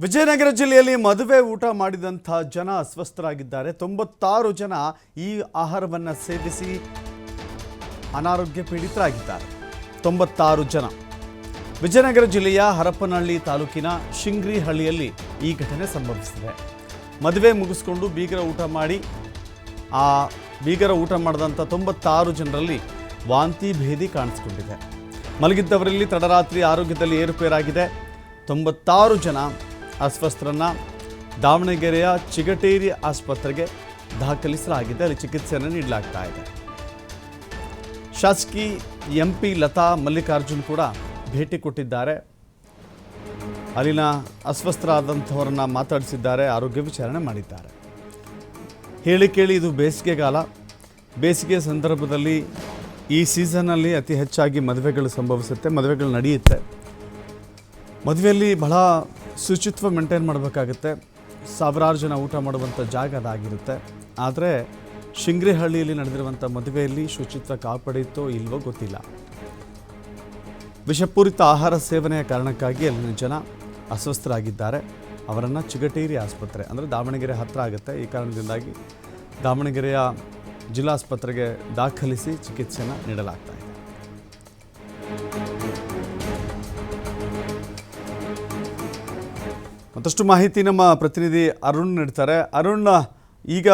ವಿಜಯನಗರ ಜಿಲ್ಲೆಯಲ್ಲಿ ಮದುವೆ ಊಟ ಮಾಡಿದಂಥ ಜನ ಅಸ್ವಸ್ಥರಾಗಿದ್ದಾರೆ. 96 ಜನ ಈ ಆಹಾರವನ್ನು ಸೇವಿಸಿ ಅನಾರೋಗ್ಯ ಪೀಡಿತರಾಗಿದ್ದಾರೆ. 96 ಜನ. ವಿಜಯನಗರ ಜಿಲ್ಲೆಯ ಹರಪನಹಳ್ಳಿ ತಾಲೂಕಿನ ಶಿಂಗ್ರಿಹಳ್ಳಿಯಲ್ಲಿ ಈ ಘಟನೆ ಸಂಭವಿಸಿದೆ. ಮದುವೆ ಮುಗಿಸ್ಕೊಂಡು ಬೀಗರ ಊಟ ಮಾಡಿದಂಥ 96 ಜನರಲ್ಲಿ ವಾಂತಿ ಭೇದಿ ಕಾಣಿಸಿಕೊಂಡಿದೆ. ಮಲಗಿದ್ದವರಲ್ಲಿ ತಡರಾತ್ರಿ ಆರೋಗ್ಯದಲ್ಲಿ ಏರುಪೇರಾಗಿದೆ. 96 ಜನ ಅಸ್ವಸ್ಥರನ್ನು ದಾವಣಗೆರೆಯ ಚಿಗಟೇರಿ ಆಸ್ಪತ್ರೆಗೆ ದಾಖಲಿಸಲಾಗಿದೆ. ಅಲ್ಲಿ ಚಿಕಿತ್ಸೆಯನ್ನು ನೀಡಲಾಗ್ತಾ ಇದೆ. ಶಾಸಕಿ ಎಂಪಿ ಲತಾ ಮಲ್ಲಿಕಾರ್ಜುನ್ ಕೂಡ ಭೇಟಿ ಕೊಟ್ಟಿದ್ದಾರೆ. ಅಲ್ಲಿನ ಅಸ್ವಸ್ಥರಾದಂಥವರನ್ನು ಮಾತಾಡಿಸಿದ್ದಾರೆ, ಆರೋಗ್ಯ ವಿಚಾರಣೆ ಮಾಡಿದ್ದಾರೆ. ಹೇಳಿ ಕೇಳಿ ಇದು ಬೇಸಿಗೆಗಾಲ. ಬೇಸಿಗೆ ಸಂದರ್ಭದಲ್ಲಿ ಈ ಸೀಸನ್ನಲ್ಲಿ ಅತಿ ಹೆಚ್ಚಾಗಿ ಮದುವೆಗಳು ಸಂಭವಿಸುತ್ತೆ, ಮದುವೆಗಳು ನಡೆಯುತ್ತೆ. ಮದುವೆಯಲ್ಲಿ ಬಹಳ ಶುಚಿತ್ವ ಮೇಂಟೈನ್ ಮಾಡಬೇಕಾಗುತ್ತೆ. ಸಾವಿರಾರು ಜನ ಊಟ ಮಾಡುವಂಥ ಜಾಗ ಅದಾಗಿರುತ್ತೆ. ಆದರೆ ಶಿಂಗ್ರಿಹಳ್ಳಿಯಲ್ಲಿ ನಡೆದಿರುವಂಥ ಮದುವೆಯಲ್ಲಿ ಶುಚಿತ್ವ ಕಾಪಾಡಿತ್ತೋ ಇಲ್ವೋ ಗೊತ್ತಿಲ್ಲ. ವಿಷಪೂರಿತ ಆಹಾರ ಸೇವನೆಯ ಕಾರಣಕ್ಕಾಗಿ ಅಲ್ಲಿನ ಜನ ಅಸ್ವಸ್ಥರಾಗಿದ್ದಾರೆ. ಅವರನ್ನು ಚಿಗಟೇರಿ ಆಸ್ಪತ್ರೆ ಅಂದರೆ ದಾವಣಗೆರೆ ಹತ್ತಿರ ಆಗುತ್ತೆ. ಈ ಕಾರಣದಿಂದಾಗಿ ದಾವಣಗೆರೆಯ ಜಿಲ್ಲಾಸ್ಪತ್ರೆಗೆ ದಾಖಲಿಸಿ ಚಿಕಿತ್ಸೆಯನ್ನು ನೀಡಲಾಗ್ತಾ ಇದೆ. ಮತ್ತಷ್ಟು ಮಾಹಿತಿ ನಮ್ಮ ಪ್ರತಿನಿಧಿ ಅರುಣ್ ನೀಡ್ತಾರೆ. ಅರುಣ್, ಈಗ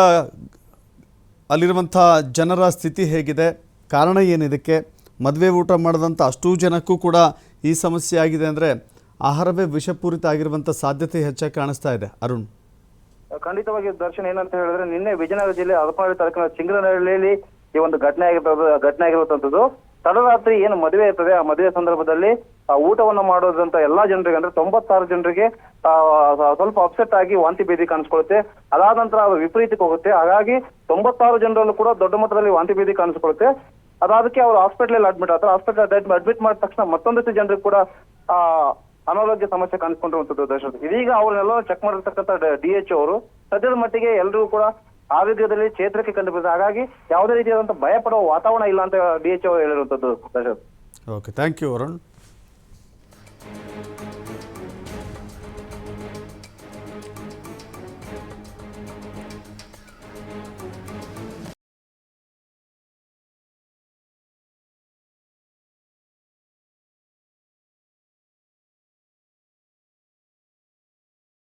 ಅಲ್ಲಿರುವಂಥ ಜನರ ಸ್ಥಿತಿ ಹೇಗಿದೆ? ಕಾರಣ ಏನಿದಕ್ಕೆ? ಮದುವೆ ಊಟ ಮಾಡಿದಂಥ ಅಷ್ಟೂ ಜನಕ್ಕೂ ಕೂಡ ಈ ಸಮಸ್ಯೆ ಆಗಿದೆ ಅಂದರೆ ಆಹಾರವೇ ವಿಷಪೂರಿತ ಆಗಿರುವಂಥ ಸಾಧ್ಯತೆ ಹೆಚ್ಚಾಗಿ ಕಾಣಿಸ್ತಾ ಇದೆ. ಅರುಣ್, ಖಂಡಿತವಾಗಿ ದರ್ಶನ್, ಏನಂತ ಹೇಳಿದ್ರೆ ನಿನ್ನೆ ವಿಜಯನಗರ ಜಿಲ್ಲೆ ಹರಪನಹಳ್ಳಿ ತಾಲೂಕಿನ ಚಿಂಗ್ರಿಹಳ್ಳಿಯಲ್ಲಿ ಈ ಒಂದು ಘಟನೆ ಆಗಿರುವಂತದ್ದು. ತಡರಾತ್ರಿ ಏನು ಮದುವೆ ಇರ್ತದೆ, ಆ ಮದುವೆ ಸಂದರ್ಭದಲ್ಲಿ ಊಟವನ್ನು ಮಾಡೋದಂತ ಎಲ್ಲಾ ಜನರಿಗೆ ಅಂದ್ರೆ 96 ಜನರಿಗೆ ಸ್ವಲ್ಪ ಅಪ್ಸೆಟ್ ಆಗಿ ವಾಂತಿ ಭೇದಿ ಕಾಣಿಸ್ಕೊಳ್ಳುತ್ತೆ. ಅದಾದ ನಂತರ ವಿಪರೀತಕ್ಕೆ ಹೋಗುತ್ತೆ. ಹಾಗಾಗಿ 96 ಜನರಲ್ಲೂ ಕೂಡ ದೊಡ್ಡ ಮಟ್ಟದಲ್ಲಿ ವಾಂತಿ ಭೇದಿ ಕಾಣಿಸ್ಕೊಳ್ಳುತ್ತೆ. ಅದಾದಕ್ಕೆ ಅವರು ಹಾಸ್ಪಿಟಲ್ ಅಡ್ಮಿಟ್ ಆಗ್ತಾರೆ. ಹಾಸ್ಪಿಟಲ್ ಅಡ್ಮಿಟ್ ಮಾಡಿದ ತಕ್ಷಣ ಮತ್ತೊಂದಿಷ್ಟು ಜನರಿಗೆ ಕೂಡ ಅನಾರೋಗ್ಯ ಸಮಸ್ಯೆ ಕಾಣಿಸ್ಕೊಂಡಿರುವಂತದ್ದು ದರ್ಶನ್. ಇದೀಗ ಅವ್ರನ್ನೆಲ್ಲ ಚೆಕ್ ಮಾಡಿರ್ತಕ್ಕಂಥ DHO ಅವರು ಸದ್ಯದ ಮಟ್ಟಿಗೆ ಎಲ್ಲರಿಗೂ ಕೂಡ ಆರೋಗ್ಯದಲ್ಲಿ ಚೇತರಿಕೆ ಕಂಡು ಬಂದಿದೆ. ಹಾಗಾಗಿ ಯಾವುದೇ ರೀತಿಯಾದಂತಹ ಭಯ ಪಡುವ ವಾತಾವರಣ ಇಲ್ಲ ಅಂತ DHO ಹೇಳಿರುವಂತದ್ದು Darshan. Okay, thank you Arun.